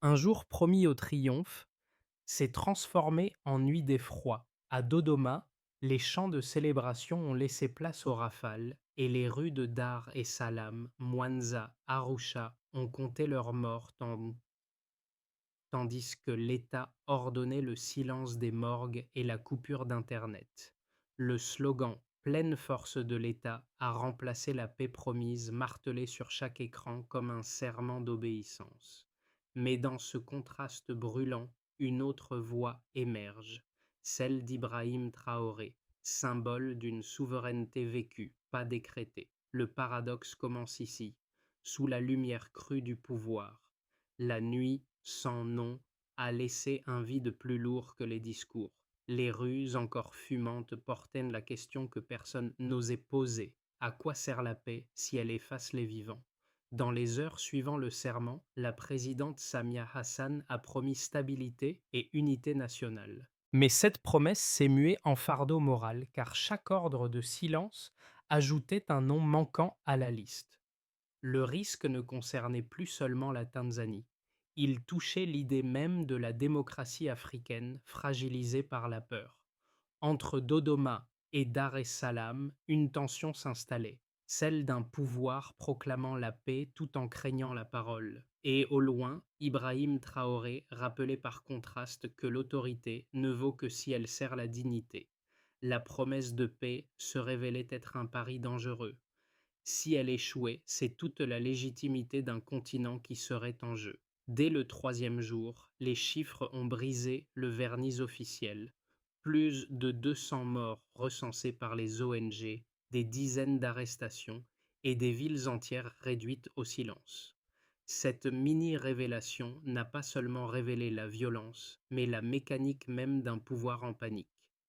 Un jour promis au triomphe s'est transformé en nuit d'effroi. À Dodoma, les chants de célébration ont laissé place aux rafales, et les rues de Dar es Salaam, Mwanza, Arusha ont compté leurs morts tandis que l'État ordonnait le silence des morgues et la coupure d'Internet. Le slogan Pleine force de l'État a remplacé la paix promise martelée sur chaque écran comme un serment d'obéissance. Mais dans ce contraste brûlant, une autre voix émerge, celle d'Ibrahim Traoré, symbole d'une souveraineté vécue, pas décrétée. Le paradoxe commence ici, sous la lumière crue du pouvoir. La nuit, sans nom, a laissé un vide plus lourd que les discours. Les rues encore fumantes portaient la question que personne n'osait poser. À quoi sert la paix si elle efface les vivants? Dans les heures suivant le serment, la présidente Samia Hassan a promis stabilité et unité nationale. Mais cette promesse s'est muée en fardeau moral, car chaque ordre de silence ajoutait un nom manquant à la liste. Le risque ne concernait plus seulement la Tanzanie. Il touchait l'idée même de la démocratie africaine fragilisée par la peur. Entre Dodoma et Dar es Salaam, une tension s'installait, celle d'un pouvoir proclamant la paix tout en craignant la parole. Et au loin, Ibrahim Traoré rappelait par contraste que l'autorité ne vaut que si elle sert la dignité. La promesse de paix se révélait être un pari dangereux. Si elle échouait, c'est toute la légitimité d'un continent qui serait en jeu. Dès le troisième jour, les chiffres ont brisé le vernis officiel. Plus de 200 morts recensés par les ONG, des dizaines d'arrestations et des villes entières réduites au silence. Cette mini-révélation n'a pas seulement révélé la violence, mais la mécanique même d'un pouvoir en panique.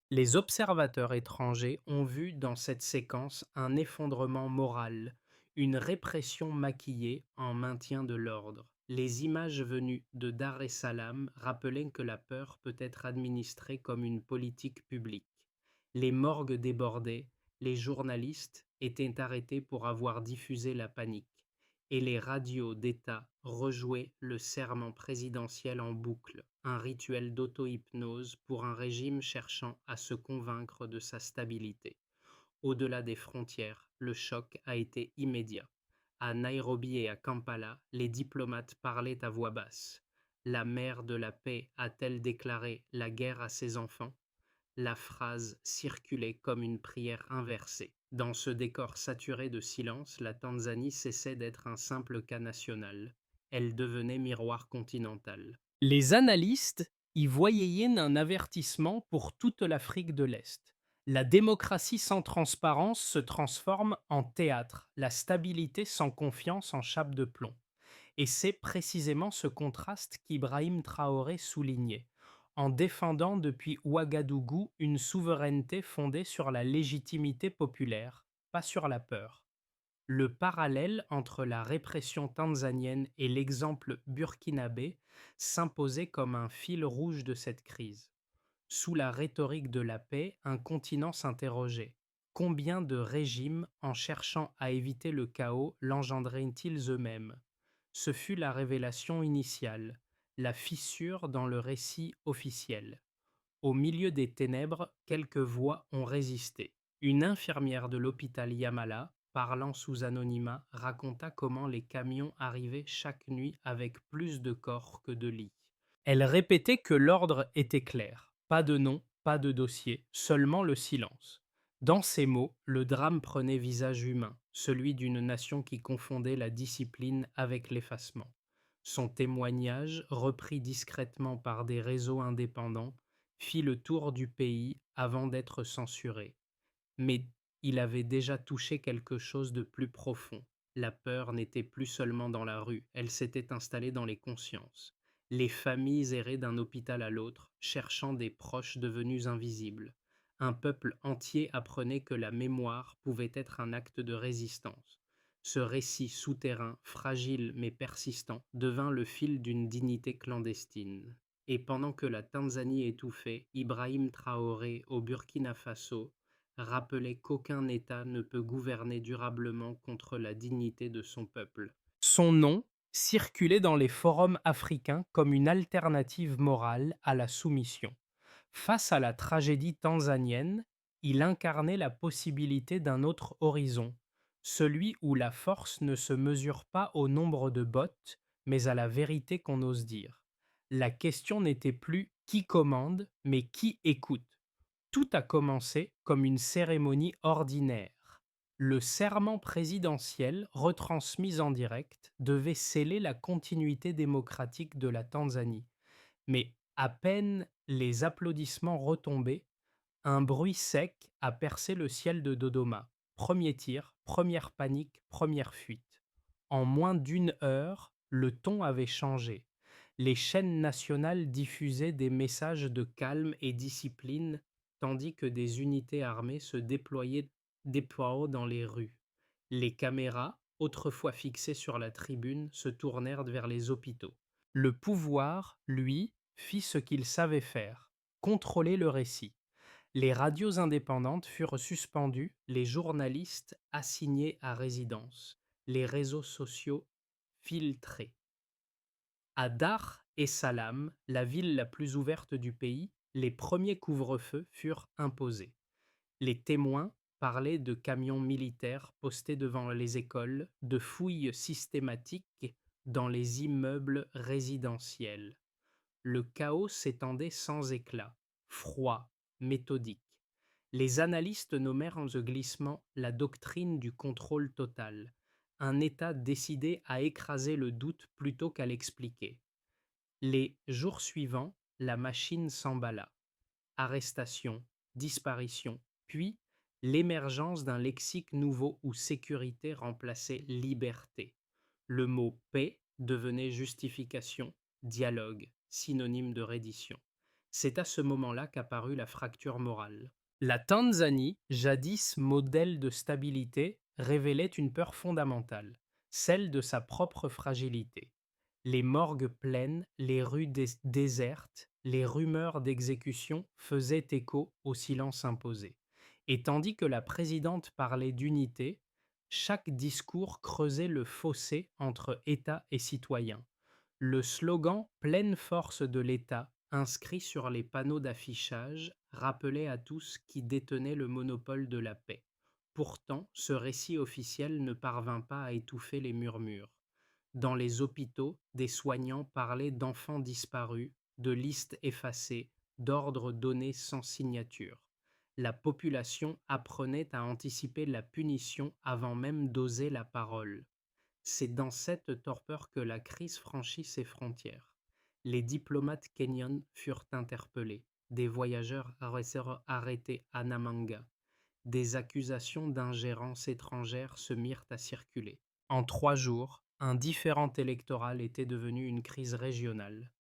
Les observateurs étrangers ont vu dans cette séquence un effondrement moral, une répression maquillée en maintien de l'ordre. Les images venues de Dar es Salaam rappelaient que la peur peut être administrée comme une politique publique. Les morgues débordaient, les journalistes étaient arrêtés pour avoir diffusé la panique, et les radios d'État rejouaient le serment présidentiel en boucle, un rituel d'auto-hypnose pour un régime cherchant à se convaincre de sa stabilité. Au-delà des frontières, le choc a été immédiat. À Nairobi et à Kampala, les diplomates parlaient à voix basse. La mère de la paix a-t-elle déclaré la guerre à ses enfants? La phrase circulait comme une prière inversée. Dans ce décor saturé de silence, la Tanzanie cessait d'être un simple cas national. Elle devenait miroir continental. Les analystes y voyaient un avertissement pour toute l'Afrique de l'Est. La démocratie sans transparence se transforme en théâtre, la stabilité sans confiance en chape de plomb. Et c'est précisément ce contraste qu'Ibrahim Traoré soulignait, en défendant depuis Ouagadougou une souveraineté fondée sur la légitimité populaire, pas sur la peur. Le parallèle entre la répression tanzanienne et l'exemple burkinabé s'imposait comme un fil rouge de cette crise. Sous la rhétorique de la paix, un continent s'interrogeait. Combien de régimes, en cherchant à éviter le chaos, l'engendraient-ils eux-mêmes? Ce fut la révélation initiale, la fissure dans le récit officiel. Au milieu des ténèbres, quelques voix ont résisté. Une infirmière de l'hôpital Yamala, parlant sous anonymat, raconta comment les camions arrivaient chaque nuit avec plus de corps que de lits. Elle répétait que l'ordre était clair. Pas de nom, pas de dossier, seulement le silence. Dans ces mots, le drame prenait visage humain, celui d'une nation qui confondait la discipline avec l'effacement. Son témoignage, repris discrètement par des réseaux indépendants, fit le tour du pays avant d'être censuré. Mais il avait déjà touché quelque chose de plus profond. La peur n'était plus seulement dans la rue, elle s'était installée dans les consciences. Les familles erraient d'un hôpital à l'autre, cherchant des proches devenus invisibles. Un peuple entier apprenait que la mémoire pouvait être un acte de résistance. Ce récit souterrain, fragile mais persistant, devint le fil d'une dignité clandestine. Et pendant que la Tanzanie étouffait, Ibrahim Traoré au Burkina Faso rappelait qu'aucun État ne peut gouverner durablement contre la dignité de son peuple. Son nom, circulait dans les forums africains comme une alternative morale à la soumission. Face à la tragédie tanzanienne, il incarnait la possibilité d'un autre horizon, celui où la force ne se mesure pas au nombre de bottes, mais à la vérité qu'on ose dire. La question n'était plus qui commande, mais qui écoute. Tout a commencé comme une cérémonie ordinaire. Le serment présidentiel, retransmis en direct, devait sceller la continuité démocratique de la Tanzanie. Mais à peine les applaudissements retombés, un bruit sec a percé le ciel de Dodoma. Premier tir, première panique, première fuite. En moins d'une heure, le ton avait changé. Les chaînes nationales diffusaient des messages de calme et discipline, tandis que des unités armées se déployaient dans les rues. Les caméras, autrefois fixées sur la tribune, se tournèrent vers les hôpitaux. Le pouvoir, lui, fit ce qu'il savait faire, contrôler le récit. Les radios indépendantes furent suspendues, les journalistes assignés à résidence, les réseaux sociaux filtrés. À Dar es Salaam, la ville la plus ouverte du pays, les premiers couvre-feux furent imposés. Les témoins parlaient de camions militaires postés devant les écoles, de fouilles systématiques dans les immeubles résidentiels. Le chaos s'étendait sans éclat, froid, méthodique. Les analystes nommèrent ce glissement la doctrine du contrôle total, un État décidé à écraser le doute plutôt qu'à l'expliquer. Les jours suivants, la machine s'emballa. Arrestation, disparition, puis l'émergence d'un lexique nouveau où sécurité remplaçait liberté. Le mot paix devenait justification, dialogue, synonyme de reddition. C'est à ce moment-là qu'apparut la fracture morale. La Tanzanie, jadis modèle de stabilité, révélait une peur fondamentale, celle de sa propre fragilité. Les morgues pleines, les rues désertes, les rumeurs d'exécution faisaient écho au silence imposé. Et tandis que la présidente parlait d'unité, chaque discours creusait le fossé entre État et citoyen. Le slogan Pleine force de l'État, inscrit sur les panneaux d'affichage, rappelait à tous qui détenait le monopole de la paix. Pourtant, ce récit officiel ne parvint pas à étouffer les murmures. Dans les hôpitaux, des soignants parlaient d'enfants disparus, de listes effacées, d'ordres donnés sans signature. La population apprenait à anticiper la punition avant même d'oser la parole. C'est dans cette torpeur que la crise franchit ses frontières. Les diplomates kenyans furent interpellés, des voyageurs arrêtés à Namanga. Des accusations d'ingérence étrangère se mirent à circuler. En 3 jours, un différend électoral était devenu une crise régionale.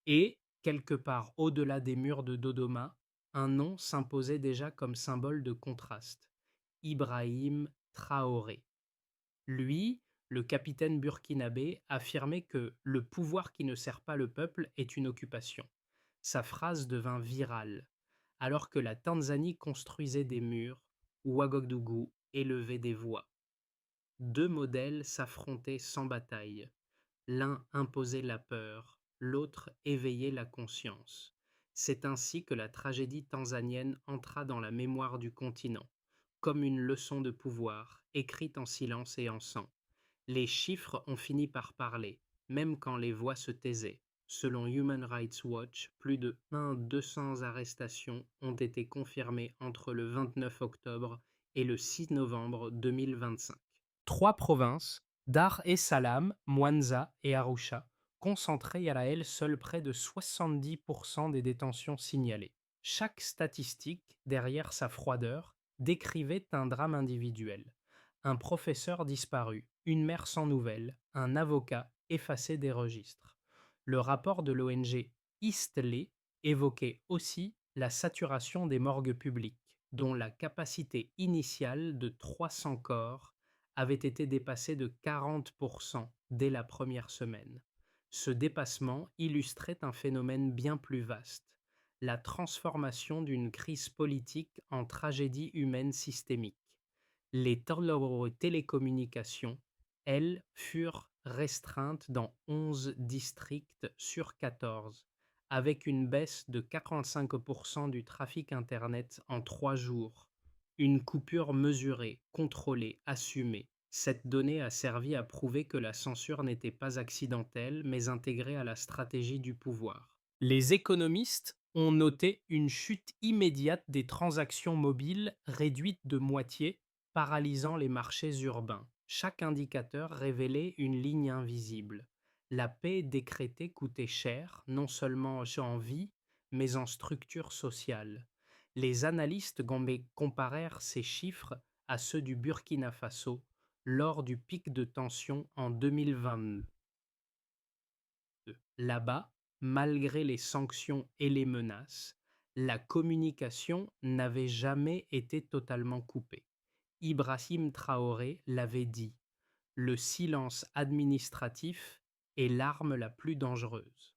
Et, quelque part au-delà des murs de Dodoma, un nom s'imposait déjà comme symbole de contraste. Ibrahim Traoré. Lui, le capitaine burkinabé, affirmait que le pouvoir qui ne sert pas le peuple est une occupation. Sa phrase devint virale. Alors que la Tanzanie construisait des murs, Ouagadougou élevait des voix. Deux modèles s'affrontaient sans bataille. L'un imposait la peur, l'autre éveillait la conscience. C'est ainsi que la tragédie tanzanienne entra dans la mémoire du continent, comme une leçon de pouvoir, écrite en silence et en sang. Les chiffres ont fini par parler, même quand les voix se taisaient. Selon Human Rights Watch, plus de 200 arrestations ont été confirmées entre le 29 octobre et le 6 novembre 2025. Trois provinces, Dar es Salaam, Mwanza et Arusha, concentraient à elles seules près de 70% des détentions signalées. Chaque statistique, derrière sa froideur, décrivait un drame individuel. Un professeur disparu, une mère sans nouvelles, un avocat effacé des registres. Le rapport de l'ONG Eastleigh évoquait aussi la saturation des morgues publiques, dont la capacité initiale de 300 corps avait été dépassée de 40% dès la première semaine. Ce dépassement illustrait un phénomène bien plus vaste, la transformation d'une crise politique en tragédie humaine systémique. Les télécommunications, elles, furent restreinte dans 11 districts sur 14, avec une baisse de 45% du trafic Internet en 3 jours. Une coupure mesurée, contrôlée, assumée. Cette donnée a servi à prouver que la censure n'était pas accidentelle, mais intégrée à la stratégie du pouvoir. Les économistes ont noté une chute immédiate des transactions mobiles réduite de moitié, paralysant les marchés urbains. Chaque indicateur révélait une ligne invisible. La paix décrétée coûtait cher, non seulement en vie, mais en structure sociale. Les analystes comparèrent ces chiffres à ceux du Burkina Faso lors du pic de tension en 2022. Là-bas, malgré les sanctions et les menaces, la communication n'avait jamais été totalement coupée. Ibrahim Traoré l'avait dit, le silence administratif est l'arme la plus dangereuse.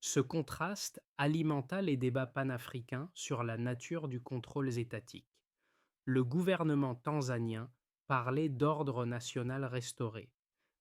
Ce contraste alimenta les débats panafricains sur la nature du contrôle étatique. Le gouvernement tanzanien parlait d'ordre national restauré,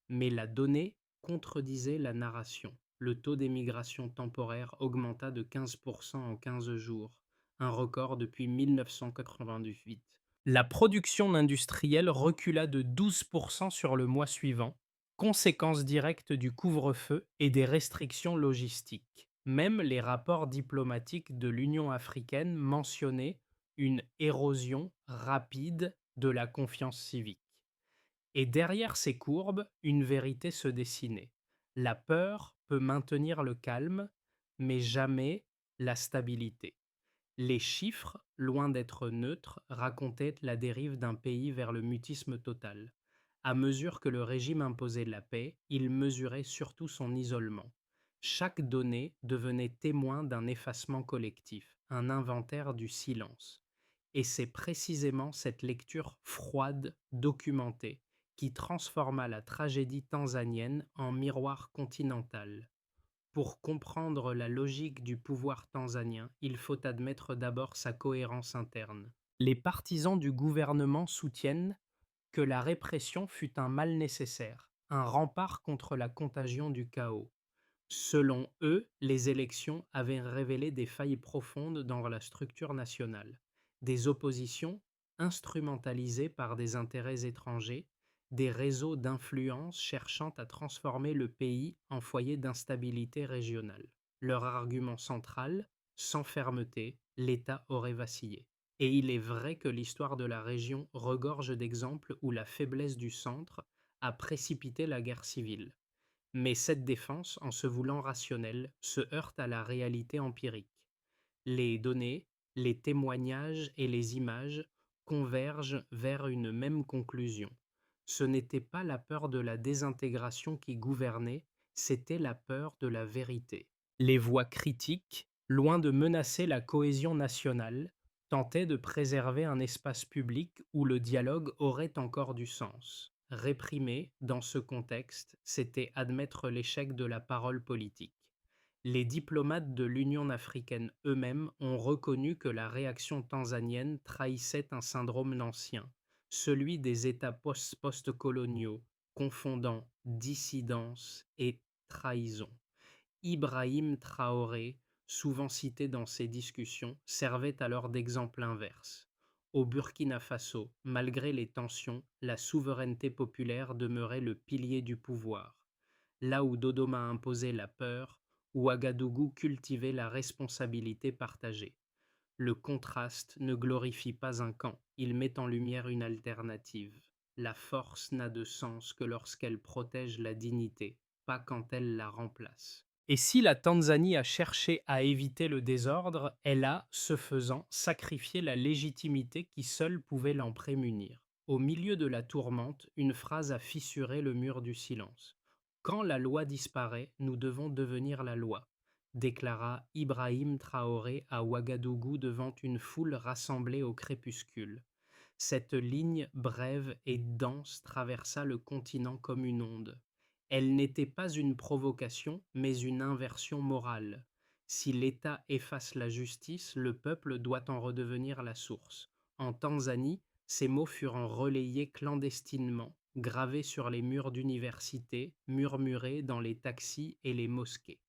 mais la donnée contredisait la narration. Le taux d'émigration temporaire augmenta de 15% en 15 jours, un record depuis 1998. La production industrielle recula de 12% sur le mois suivant, conséquence directe du couvre-feu et des restrictions logistiques. Même les rapports diplomatiques de l'Union africaine mentionnaient une érosion rapide de la confiance civique. Et derrière ces courbes, une vérité se dessinait. La peur peut maintenir le calme, mais jamais la stabilité. Les chiffres, loin d'être neutres, racontaient la dérive d'un pays vers le mutisme total. À mesure que le régime imposait la paix, il mesurait surtout son isolement. Chaque donnée devenait témoin d'un effacement collectif, un inventaire du silence. Et c'est précisément cette lecture froide, documentée, qui transforma la tragédie tanzanienne en miroir continental. Pour comprendre la logique du pouvoir tanzanien, il faut admettre d'abord sa cohérence interne. Les partisans du gouvernement soutiennent que la répression fut un mal nécessaire, un rempart contre la contagion du chaos. Selon eux, les élections avaient révélé des failles profondes dans la structure nationale, des oppositions instrumentalisées par des intérêts étrangers, des réseaux d'influence cherchant à transformer le pays en foyer d'instabilité régionale. Leur argument central, sans fermeté, l'État aurait vacillé. Et il est vrai que l'histoire de la région regorge d'exemples où la faiblesse du centre a précipité la guerre civile. Mais cette défense, en se voulant rationnelle, se heurte à la réalité empirique. Les données, les témoignages et les images convergent vers une même conclusion. Ce n'était pas la peur de la désintégration qui gouvernait, c'était la peur de la vérité. Les voix critiques, loin de menacer la cohésion nationale, tentaient de préserver un espace public où le dialogue aurait encore du sens. Réprimer, dans ce contexte, c'était admettre l'échec de la parole politique. Les diplomates de l'Union africaine eux-mêmes ont reconnu que la réaction tanzanienne trahissait un syndrome ancien, celui des États post-coloniaux, confondant dissidence et trahison. Ibrahim Traoré, souvent cité dans ces discussions, servait alors d'exemple inverse. Au Burkina Faso, malgré les tensions, la souveraineté populaire demeurait le pilier du pouvoir. Là où Dodoma imposait la peur, Ouagadougou cultivait la responsabilité partagée. Le contraste ne glorifie pas un camp, il met en lumière une alternative. La force n'a de sens que lorsqu'elle protège la dignité, pas quand elle la remplace. Et si la Tanzanie a cherché à éviter le désordre, elle a, ce faisant, sacrifié la légitimité qui seule pouvait l'en prémunir. Au milieu de la tourmente, une phrase a fissuré le mur du silence. Quand la loi disparaît, nous devons devenir la loi, déclara Ibrahim Traoré à Ouagadougou devant une foule rassemblée au crépuscule. Cette ligne brève et dense traversa le continent comme une onde. Elle n'était pas une provocation, mais une inversion morale. Si l'État efface la justice, le peuple doit en redevenir la source. En Tanzanie, ces mots furent relayés clandestinement, gravés sur les murs d'universités, murmurés dans les taxis et les mosquées.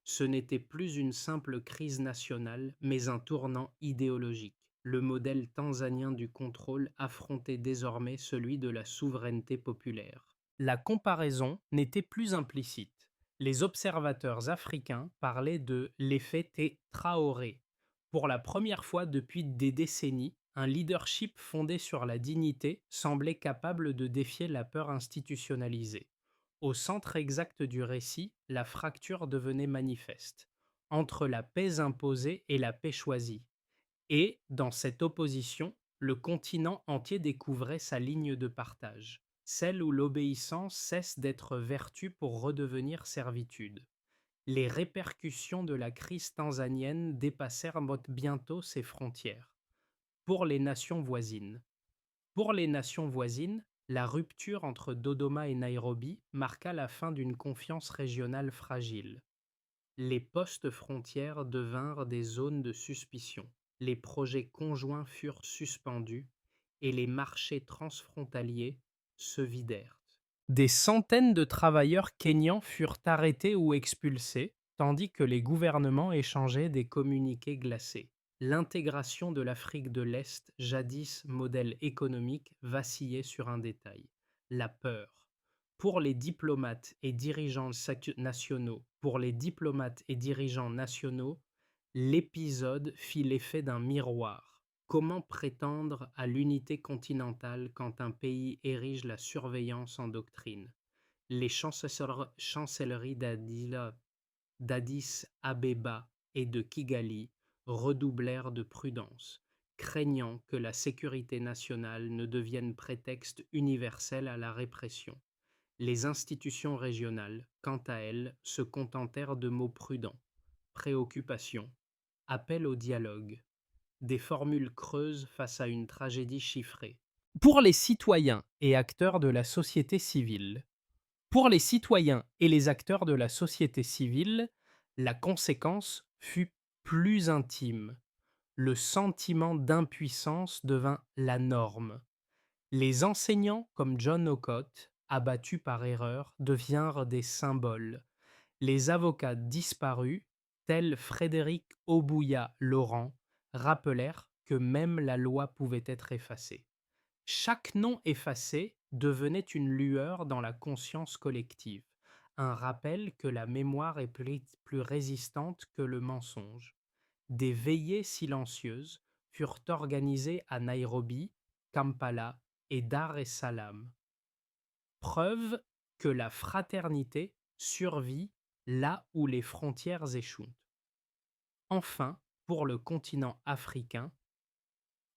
Ce n'était plus une simple crise nationale, mais un tournant idéologique. Le modèle tanzanien du contrôle affrontait désormais celui de la souveraineté populaire. La comparaison n'était plus implicite. Les observateurs africains parlaient de l'effet Traoré. Pour la première fois depuis des décennies, un leadership fondé sur la dignité semblait capable de défier la peur institutionnalisée. Au centre exact du récit, la fracture devenait manifeste, entre la paix imposée et la paix choisie. Et, dans cette opposition, le continent entier découvrait sa ligne de partage, celle où l'obéissance cesse d'être vertu pour redevenir servitude. Les répercussions de la crise tanzanienne dépassèrent bientôt ses frontières. Pour les nations voisines. Pour les nations voisines, la rupture entre Dodoma et Nairobi marqua la fin d'une confiance régionale fragile. Les postes frontières devinrent des zones de suspicion, les projets conjoints furent suspendus et les marchés transfrontaliers se vidèrent. Des centaines de travailleurs kényans furent arrêtés ou expulsés, tandis que les gouvernements échangeaient des communiqués glacés. L'intégration de l'Afrique de l'Est, jadis modèle économique, vacillait sur un détail: la peur. Pour les diplomates et dirigeants nationaux, l'épisode fit l'effet d'un miroir. Comment prétendre à l'unité continentale quand un pays érige la surveillance en doctrine? Les chancelleries d'Addis Abeba et de Kigali redoublèrent de prudence, craignant que la sécurité nationale ne devienne prétexte universel à la répression. Les institutions régionales, quant à elles, se contentèrent de mots prudents: préoccupation, appel au dialogue, des formules creuses face à une tragédie chiffrée. Pour les citoyens et acteurs de la société civile, pour les citoyens et les acteurs de la société civile, la conséquence fut plus intime. Le sentiment d'impuissance devint la norme. Les enseignants comme John Okot, abattus par erreur, devinrent des symboles. Les avocats disparus, tels Frédéric Obouya-Laurent, rappelèrent que même la loi pouvait être effacée. Chaque nom effacé devenait une lueur dans la conscience collective, un rappel que la mémoire est plus résistante que le mensonge. Des veillées silencieuses furent organisées à Nairobi, Kampala et Dar es Salaam, preuve que la fraternité survit là où les frontières échouent. Enfin, pour le continent africain,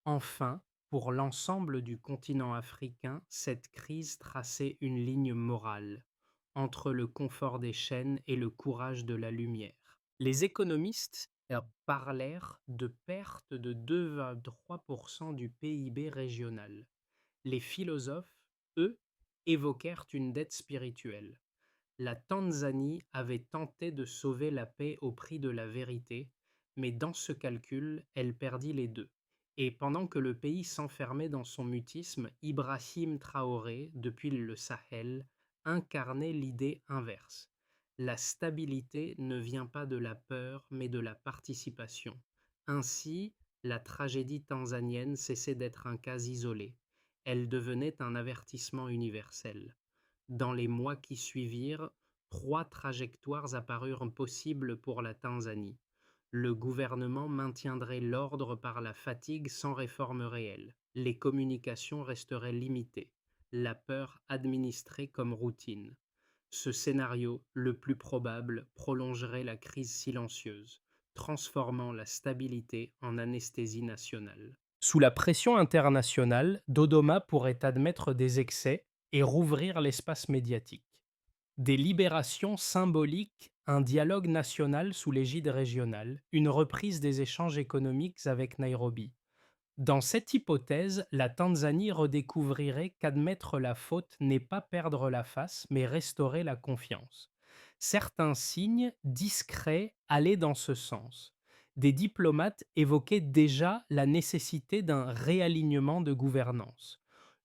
enfin, pour l'ensemble du continent africain, cette crise traçait une ligne morale entre le confort des chaînes et le courage de la lumière. Les économistes parlèrent de perte de 2,3% du PIB régional. Les philosophes, eux, évoquèrent une dette spirituelle. La Tanzanie avait tenté de sauver la paix au prix de la vérité, mais dans ce calcul, elle perdit les deux. Et pendant que le pays s'enfermait dans son mutisme, Ibrahim Traoré, depuis le Sahel, incarnait l'idée inverse. La stabilité ne vient pas de la peur, mais de la participation. Ainsi, la tragédie tanzanienne cessait d'être un cas isolé. Elle devenait un avertissement universel. Dans les mois qui suivirent, 3 trajectoires apparurent possibles pour la Tanzanie. Le gouvernement maintiendrait l'ordre par la fatigue sans réforme réelle. Les communications resteraient limitées. La peur administrée comme routine. Ce scénario, le plus probable, prolongerait la crise silencieuse, transformant la stabilité en anesthésie nationale. Sous la pression internationale, Dodoma pourrait admettre des excès et rouvrir l'espace médiatique. Des libérations symboliques, un dialogue national sous l'égide régionale, une reprise des échanges économiques avec Nairobi. Dans cette hypothèse, la Tanzanie redécouvrirait qu'admettre la faute n'est pas perdre la face, mais restaurer la confiance. Certains signes discrets allaient dans ce sens. Des diplomates évoquaient déjà la nécessité d'un réalignement de gouvernance.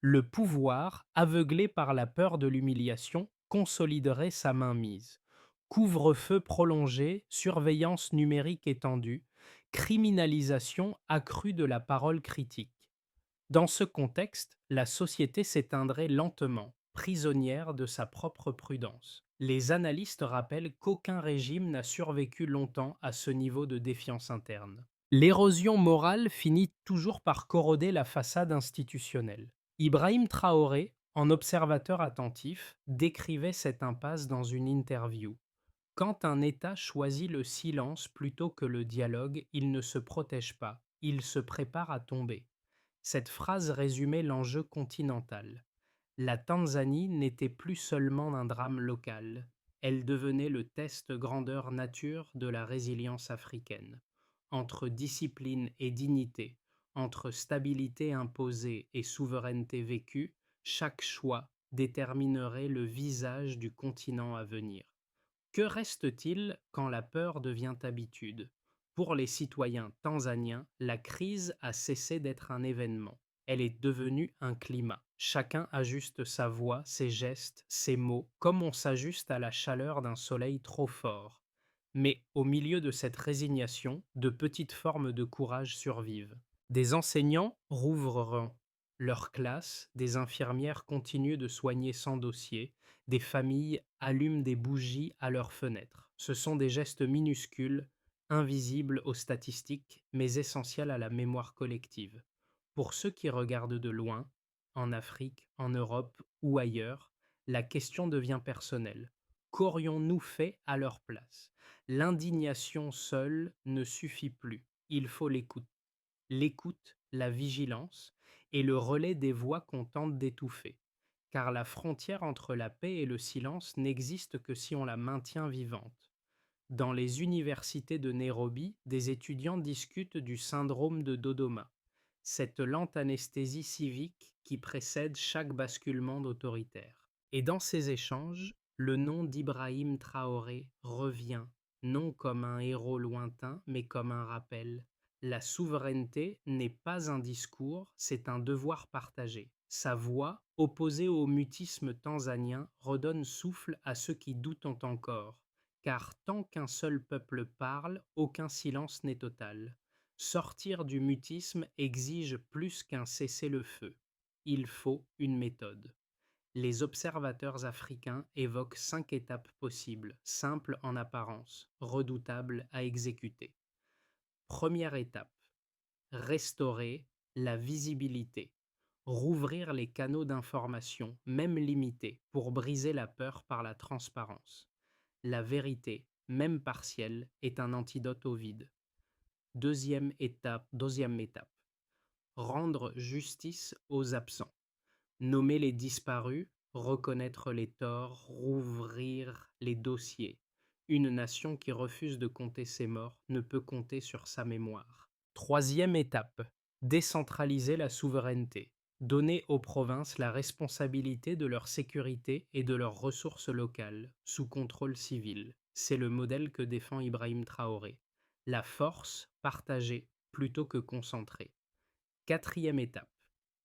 Le pouvoir, aveuglé par la peur de l'humiliation, consoliderait sa mainmise. Couvre-feu prolongé, surveillance numérique étendue, criminalisation accrue de la parole critique. Dans ce contexte, la société s'éteindrait lentement, prisonnière de sa propre prudence. Les analystes rappellent qu'aucun régime n'a survécu longtemps à ce niveau de défiance interne. L'érosion morale finit toujours par corroder la façade institutionnelle. Ibrahim Traoré, en observateur attentif, décrivait cette impasse dans une interview. Quand un État choisit le silence plutôt que le dialogue, il ne se protège pas, il se prépare à tomber. Cette phrase résumait l'enjeu continental. La Tanzanie n'était plus seulement un drame local, elle devenait le test grandeur nature de la résilience africaine. Entre discipline et dignité, entre stabilité imposée et souveraineté vécue, chaque choix déterminerait le visage du continent à venir. Que reste-t-il quand la peur devient habitude? Pour les citoyens tanzaniens, la crise a cessé d'être un événement. Elle est devenue un climat. Chacun ajuste sa voix, ses gestes, ses mots, comme on s'ajuste à la chaleur d'un soleil trop fort. Mais au milieu de cette résignation, de petites formes de courage survivent. Des enseignants rouvreront leur classe, des infirmières continuent de soigner sans dossier, des familles allument des bougies à leurs fenêtres. Ce sont des gestes minuscules, invisibles aux statistiques, mais essentiels à la mémoire collective. Pour ceux qui regardent de loin, en Afrique, en Europe ou ailleurs, la question devient personnelle. Qu'aurions-nous fait à leur place? L'indignation seule ne suffit plus. Il faut l'écoute. L'écoute, la vigilance et le relais des voix qu'on tente d'étouffer. Car la frontière entre la paix et le silence n'existe que si on la maintient vivante. Dans les universités de Nairobi, des étudiants discutent du syndrome de Dodoma, cette lente anesthésie civique qui précède chaque basculement d'autoritaire. Et dans ces échanges, le nom d'Ibrahim Traoré revient, non comme un héros lointain, mais comme un rappel. La souveraineté n'est pas un discours, c'est un devoir partagé. Sa voix, opposée au mutisme tanzanien, redonne souffle à ceux qui doutent encore, car tant qu'un seul peuple parle, aucun silence n'est total. Sortir du mutisme exige plus qu'un cessez-le-feu. Il faut une méthode. Les observateurs africains évoquent 5 étapes possibles, simples en apparence, redoutables à exécuter. Première étape, restaurer la visibilité. Rouvrir les canaux d'information, même limités, pour briser la peur par la transparence. La vérité, même partielle, est un antidote au vide. Deuxième étape, rendre justice aux absents. Nommer les disparus, reconnaître les torts, rouvrir les dossiers. Une nation qui refuse de compter ses morts ne peut compter sur sa mémoire. Troisième étape, décentraliser la souveraineté. Donner aux provinces la responsabilité de leur sécurité et de leurs ressources locales, sous contrôle civil. C'est le modèle que défend Ibrahim Traoré. La force partagée plutôt que concentrée. Quatrième étape,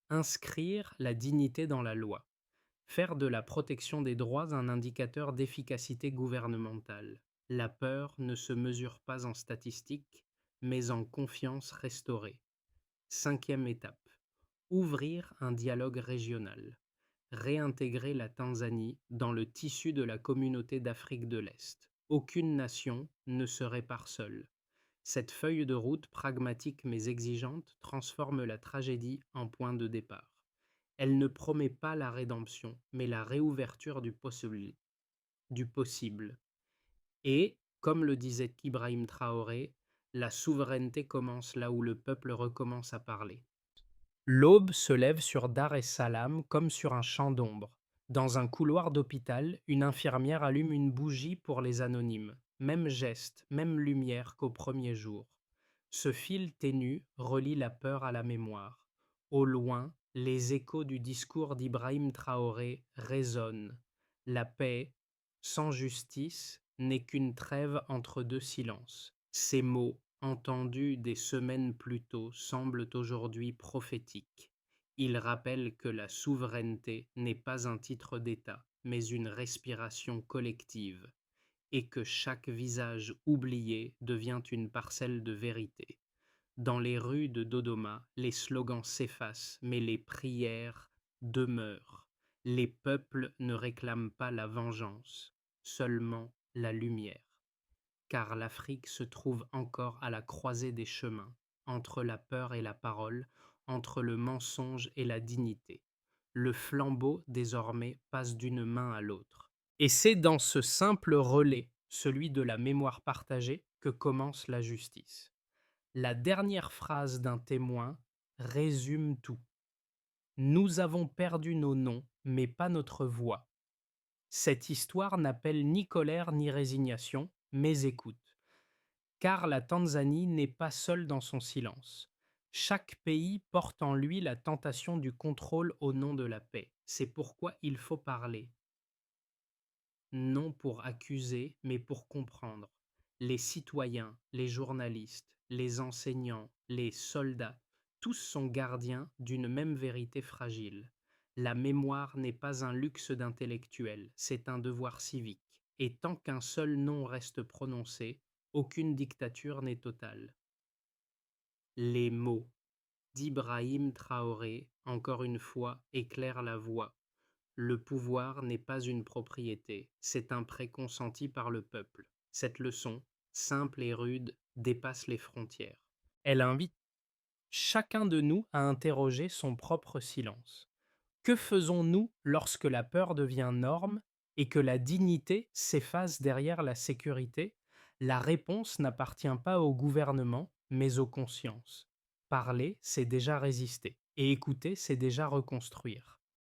inscrire la dignité dans la loi. Faire de la protection des droits un indicateur d'efficacité gouvernementale. La peur ne se mesure pas en statistiques, mais en confiance restaurée. Cinquième étape, ouvrir un dialogue régional. Réintégrer la Tanzanie dans le tissu de la communauté d'Afrique de l'Est. Aucune nation ne se répare seule. Cette feuille de route pragmatique mais exigeante transforme la tragédie en point de départ. Elle ne promet pas la rédemption, mais la réouverture du possible. Et, comme le disait Ibrahim Traoré, la souveraineté commence là où le peuple recommence à parler. L'aube se lève sur Dar es Salaam comme sur un champ d'ombre. Dans un couloir d'hôpital, une infirmière allume une bougie pour les anonymes. Même geste, même lumière qu'au premier jour. Ce fil ténu relie la peur à la mémoire. Au loin, les échos du discours d'Ibrahim Traoré résonnent. La paix, sans justice, n'est qu'une trêve entre deux silences. Ces mots, entendus des semaines plus tôt, semblent aujourd'hui prophétiques. Il rappelle que la souveraineté n'est pas un titre d'État, mais une respiration collective, et que chaque visage oublié devient une parcelle de vérité. Dans les rues de Dodoma, les slogans s'effacent, mais les prières demeurent. Les peuples ne réclament pas la vengeance, seulement la lumière. Car l'Afrique se trouve encore à la croisée des chemins, entre la peur et la parole, entre le mensonge et la dignité. Le flambeau, désormais, passe d'une main à l'autre. Et c'est dans ce simple relais, celui de la mémoire partagée, que commence la justice. La dernière phrase d'un témoin résume tout. Nous avons perdu nos noms, mais pas notre voix. Cette histoire n'appelle ni colère ni résignation, mais écoute. Car la Tanzanie n'est pas seule dans son silence. Chaque pays porte en lui la tentation du contrôle au nom de la paix. C'est pourquoi il faut parler. Non pour accuser, mais pour comprendre. Les citoyens, les journalistes, les enseignants, les soldats, tous sont gardiens d'une même vérité fragile. La mémoire n'est pas un luxe d'intellectuel, c'est un devoir civique. Et tant qu'un seul nom reste prononcé, aucune dictature n'est totale. Les mots d'Ibrahim Traoré, encore une fois, éclairent la voie. Le pouvoir n'est pas une propriété, c'est un prêt consenti par le peuple. Cette leçon, simple et rude, dépasse les frontières. Elle invite chacun de nous à interroger son propre silence. Que faisons-nous lorsque la peur devient norme et que la dignité s'efface derrière la sécurité? La réponse n'appartient pas au gouvernement, mais aux consciences. Parler, c'est déjà résister, et écouter, c'est déjà reconstruire.